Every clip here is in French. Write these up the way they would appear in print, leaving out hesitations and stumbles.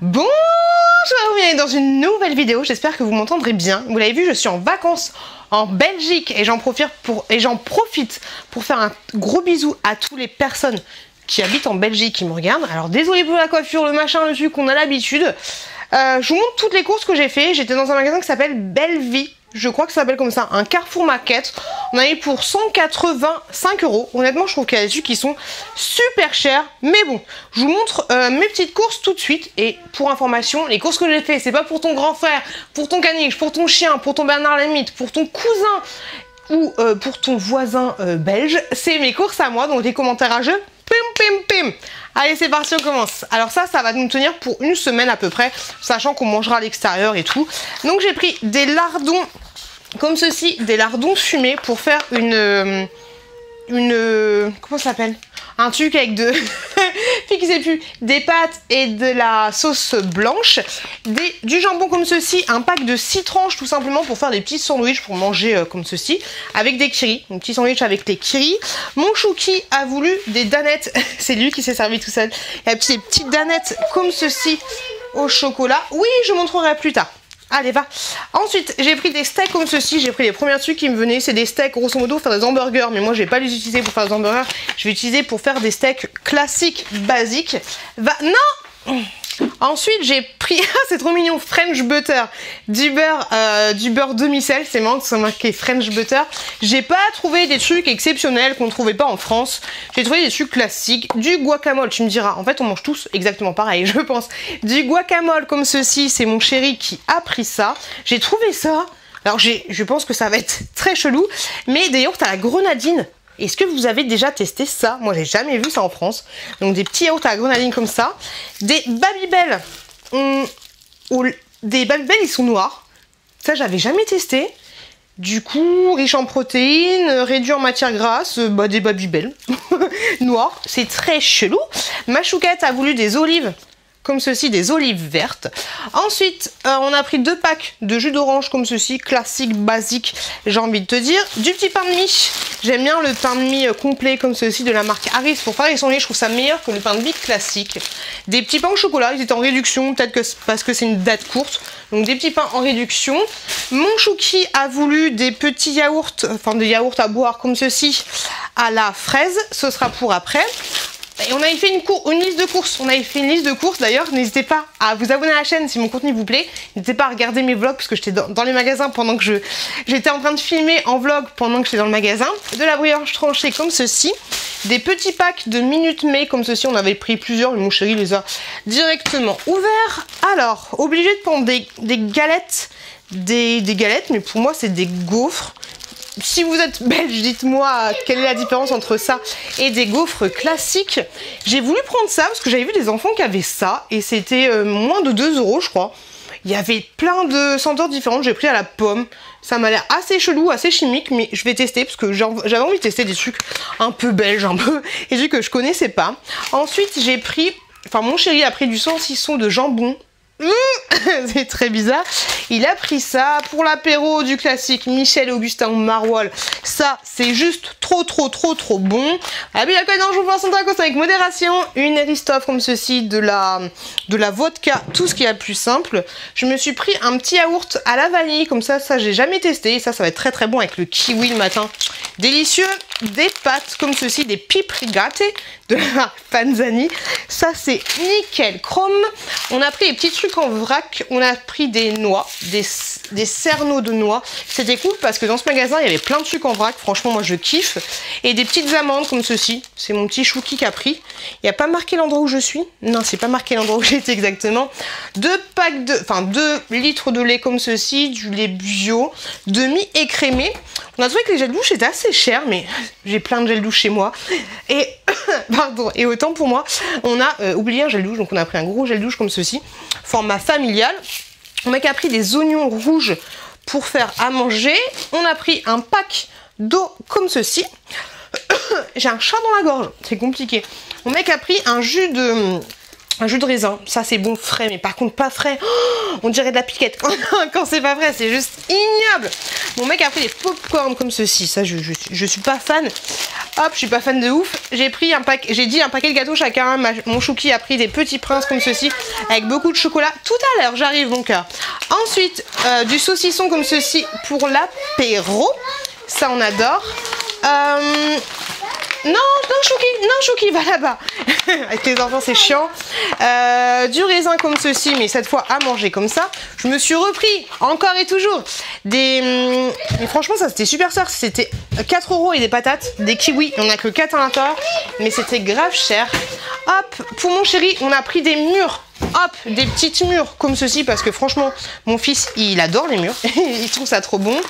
Bonjour, bienvenue dans une nouvelle vidéo, j'espère que vous m'entendrez bien. Vous l'avez vu, je suis en vacances en Belgique et j'en profite pour faire un gros bisou à toutes les personnes qui habitent en Belgique qui me regardent. Alors désolé pour la coiffure, le machin, le truc qu'on a l'habitude. Je vous montre toutes les courses que j'ai fait. J'étais dans un magasin qui s'appelle Belle Vie. Je crois que ça s'appelle comme ça, un Carrefour Market. On a eu pour 185 €. Honnêtement, je trouve qu'il y a des trucs qui sont super chers. Mais bon, je vous montre mes petites courses tout de suite. Et pour information, les courses que j'ai fait, c'est pas pour ton grand frère, pour ton caniche, pour ton chien, pour ton Bernard Lemaitre, pour ton cousin ou pour ton voisin belge. C'est mes courses à moi, donc les commentaires à jeu. Pim. Allez, c'est parti, on commence. Alors ça va nous tenir pour une semaine à peu près, sachant qu'on mangera à l'extérieur et tout. Donc j'ai pris des lardons comme ceci, des lardons fumés pour faire une comment ça s'appelle? Un truc avec des pâtes et de la sauce blanche, du jambon comme ceci, un pack de 6 tranches tout simplement pour faire des petits sandwichs pour manger comme ceci, avec des kiris, un petit sandwich avec les kiris. Mon chouki a voulu des danettes, c'est lui qui s'est servi tout seul, il a des petites danettes comme ceci au chocolat, oui je montrerai plus tard. Allez, va. Ensuite, j'ai pris des steaks comme ceci. J'ai pris les premiers trucs qui me venaient. C'est des steaks, grosso modo, pour faire des hamburgers. Mais moi, je vais pas les utiliser pour faire des hamburgers. Je vais utiliser pour faire des steaks classiques, basiques. Non! Ensuite, j'ai pris, c'est trop mignon, French Butter, du beurre demi-sel, c'est marrant que ça marqué French Butter. J'ai pas trouvé des trucs exceptionnels qu'on ne trouvait pas en France. J'ai trouvé des trucs classiques, du guacamole, tu me diras, en fait on mange tous exactement pareil, je pense. Du guacamole comme ceci, c'est mon chéri qui a pris ça. J'ai trouvé ça, alors je pense que ça va être très chelou, mais des yaourts à la grenadine. Est-ce que vous avez déjà testé ça? Moi, j'ai jamais vu ça en France. Donc, des petits yaourts à la grenadine comme ça. Des Babybel. Des Babybel, ils sont noirs. Ça, j'avais jamais testé. Du coup, riche en protéines, réduit en matière grasse, des Babybel. Noirs. C'est très chelou. Ma chouquette a voulu des olives. Comme ceci, des olives vertes. Ensuite, on a pris 2 packs de jus d'orange comme ceci, classique, basique, j'ai envie de te dire. Du petit pain de mie. J'aime bien le pain de mie complet comme ceci de la marque Harris. Pour faire les sandwichs, je trouve ça meilleur que le pain de mie classique. Des petits pains au chocolat, ils étaient en réduction, peut-être que parce que c'est une date courte. Donc des petits pains en réduction. Mon chouki a voulu des petits yaourts, enfin des yaourts à boire comme ceci à la fraise. Ce sera pour après. Et on avait fait une liste de courses. On avait fait une liste de courses d'ailleurs. N'hésitez pas à vous abonner à la chaîne si mon contenu vous plaît. N'hésitez pas à regarder mes vlogs parce que j'étais dans les magasins pendant que j'étais en train de filmer en vlog pendant que j'étais dans le magasin. De la brioche tranchée comme ceci. Des petits packs de Minute Maid comme ceci. On avait pris plusieurs mais mon chéri les a directement ouverts. Alors, obligé de prendre des galettes. Des galettes, mais pour moi c'est des gaufres. Si vous êtes belge, dites-moi quelle est la différence entre ça et des gaufres classiques. J'ai voulu prendre ça parce que j'avais vu des enfants qui avaient ça et c'était moins de 2 € je crois. Il y avait plein de senteurs différentes, j'ai pris à la pomme. Ça m'a l'air assez chelou, assez chimique, mais je vais tester parce que j'avais envie de tester des trucs un peu belges, et vu que je connaissais pas. Ensuite, j'ai pris, mon chéri a pris du saucisson de jambon. C'est très bizarre. Il a pris ça pour l'apéro du classique Michel Augustin Maroilles. Ça, c'est juste trop bon. Ah oui, d'accord, non, je vous pense en tacos avec modération. Une Eristoff comme ceci, de la vodka, tout ce qui est le plus simple. Je me suis pris un petit yaourt à la vanille, comme ça j'ai jamais testé. Et ça va être très bon avec le kiwi le matin. Délicieux. Des pâtes comme ceci, des pipes rigate de la marque Panzani. Ça, c'est nickel chrome. On a pris les petits trucs en vrac. On a pris des noix, des cerneaux de noix. C'était cool parce que dans ce magasin, il y avait plein de trucs en vrac. Franchement, moi, je kiffe. Et des petites amandes comme ceci. C'est mon petit chouki qui a pris. Il n'y a pas marqué l'endroit où je suis. Non, c'est pas marqué l'endroit où j'étais exactement. 2 litres de lait comme ceci, du lait bio, demi-écrémé. On a trouvé que les gels douche étaient assez chers, mais j'ai plein de gel douche chez moi. Et, pardon, et autant pour moi, on a oublié un gel douche, donc on a pris un gros gel douche comme ceci, format familial. On a pris des oignons rouges pour faire à manger. On a pris un pack d'eau comme ceci. J'ai un chat dans la gorge, c'est compliqué. On a pris un jus Un jus de raisin, ça c'est bon frais, mais par contre pas frais. Oh, on dirait de la piquette quand c'est pas frais, c'est juste ignoble. Mon mec a pris des pop-corn comme ceci, ça je suis pas fan. Hop, je suis pas fan de ouf. J'ai pris un paquet, j'ai dit un paquet de gâteaux chacun. Mon chouki a pris des petits princes comme ceci, avec beaucoup de chocolat. Tout à l'heure, j'arrive mon cœur. Ensuite, du saucisson comme ceci pour l'apéro. Ça on adore. Non, Chouki, va là-bas. Avec les enfants, c'est chiant. Du raisin comme ceci, mais cette fois à manger comme ça. Je me suis repris, encore et toujours, mais franchement, ça c'était super cher. C'était 4 € et des patates, des kiwis. Il n'y en a que 4 à l'intérieur, mais c'était grave cher. Hop, pour mon chéri, on a pris des mûres. Hop, des petites mûres comme ceci, parce que franchement, mon fils, il adore les mûres. Il trouve ça trop bon.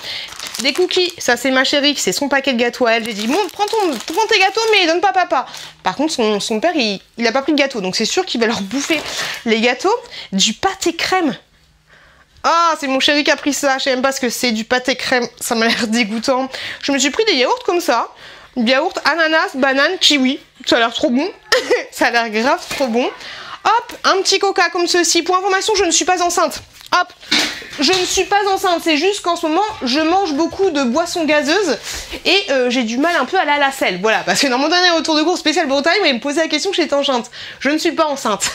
Des cookies, ça c'est ma chérie, c'est son paquet de gâteaux à elle. J'ai dit, bon, prends tes gâteaux, mais donne pas papa. Par contre, son père, il a pas pris de gâteau, donc c'est sûr qu'il va leur bouffer les gâteaux. Du pâté crème. Ah, c'est mon chéri qui a pris ça. Je sais même pas ce que c'est, du pâté crème. Ça m'a l'air dégoûtant. Je me suis pris des yaourts comme ça. Yaourt, ananas, banane, kiwi. Ça a l'air trop bon. Ça a l'air grave trop bon. Hop, un petit coca comme ceci. Pour information, je ne suis pas enceinte. Hop, je ne suis pas enceinte, c'est juste qu'en ce moment, je mange beaucoup de boissons gazeuses et j'ai du mal un peu à la selle. Voilà, parce que dans mon dernier retour de course spécial Bretagne, il me posait la question que j'étais enceinte. Je ne suis pas enceinte.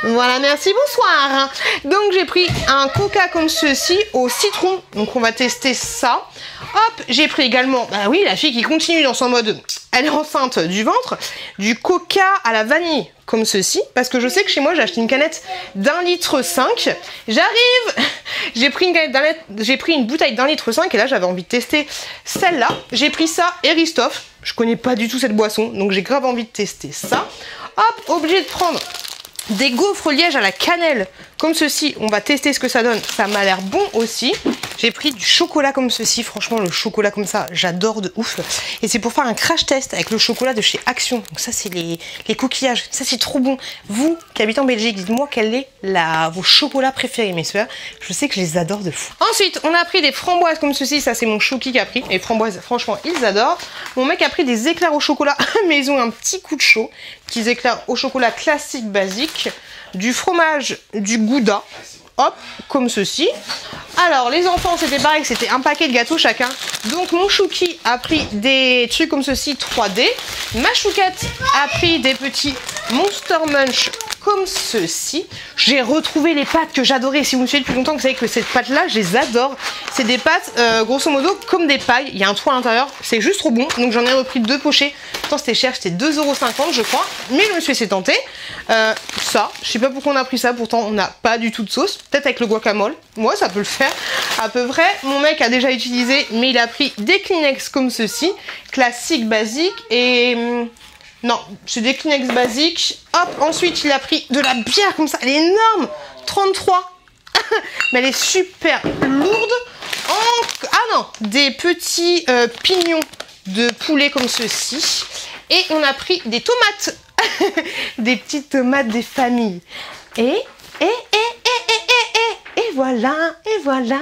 Voilà, merci, bonsoir. Donc j'ai pris un coca comme ceci au citron. Donc on va tester ça. Hop, j'ai pris également, bah oui, la fille qui continue dans son mode, elle est enceinte du ventre, du coca à la vanille comme ceci, parce que je sais que chez moi j'ai acheté une canette d'1,5 litre. J'arrive. J'ai pris une bouteille d'1,5 litre et là j'avais envie de tester celle-là. J'ai pris ça et Ristoff. Je connais pas du tout cette boisson, donc j'ai grave envie de tester ça. Hop, obligé de prendre des gaufres liège à la cannelle comme ceci. On va tester ce que ça donne. Ça m'a l'air bon aussi. J'ai pris du chocolat comme ceci. Franchement, le chocolat comme ça, j'adore de ouf. Et c'est pour faire un crash test avec le chocolat de chez Action. Donc ça, c'est les coquillages. Ça, c'est trop bon. Vous qui habitez en Belgique, dites-moi quel est vos chocolats préférés, mes soeurs. Je sais que je les adore de fou. Ensuite, on a pris des framboises comme ceci. Ça, c'est mon chouki qui a pris. Les framboises, franchement, ils adorent. Mon mec a pris des éclairs au chocolat, mais ils ont un petit coup de chaud. Petits éclairs au chocolat classique basique. Du fromage, du gouda. Hop, comme ceci. Alors, les enfants, c'était pareil, c'était un paquet de gâteaux chacun. Donc, mon chouki a pris des trucs comme ceci, 3D. Ma chouquette a pris des petits Monster Munch comme ceci. J'ai retrouvé les pâtes que j'adorais. Si vous me suivez depuis longtemps, vous savez que cette pâte-là, je les adore. C'est des pâtes, grosso modo, comme des pailles. Il y a un trou à l'intérieur. C'est juste trop bon. Donc, j'en ai repris 2 pochets. Pourtant, c'était cher. C'était 2,50 €, je crois. Mais je me suis laissé tenter. Ça, je sais pas pourquoi on a pris ça. Pourtant, on n'a pas du tout de sauce. Peut-être avec le guacamole. Moi, ça peut le faire à peu près. Mon mec a déjà utilisé, mais il a pris des Kleenex comme ceci. Classique, basique. Et... non, c'est des Kleenex basiques. Hop, ensuite, il a pris de la bière comme ça. Elle est énorme. 33. Mais elle est super lourde. Ah non, des petits pignons de poulet comme ceci. Et on a pris des tomates. Des petites tomates des familles. Et voilà, la.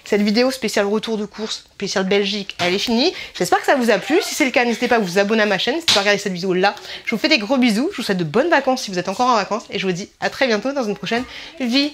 Cette vidéo spéciale retour de course, spéciale Belgique, elle est finie. J'espère que ça vous a plu. Si c'est le cas, n'hésitez pas à vous abonner à ma chaîne, n'hésitez pas à regarder cette vidéo là. Je vous fais des gros bisous, je vous souhaite de bonnes vacances si vous êtes encore en vacances et je vous dis à très bientôt dans une prochaine vidéo.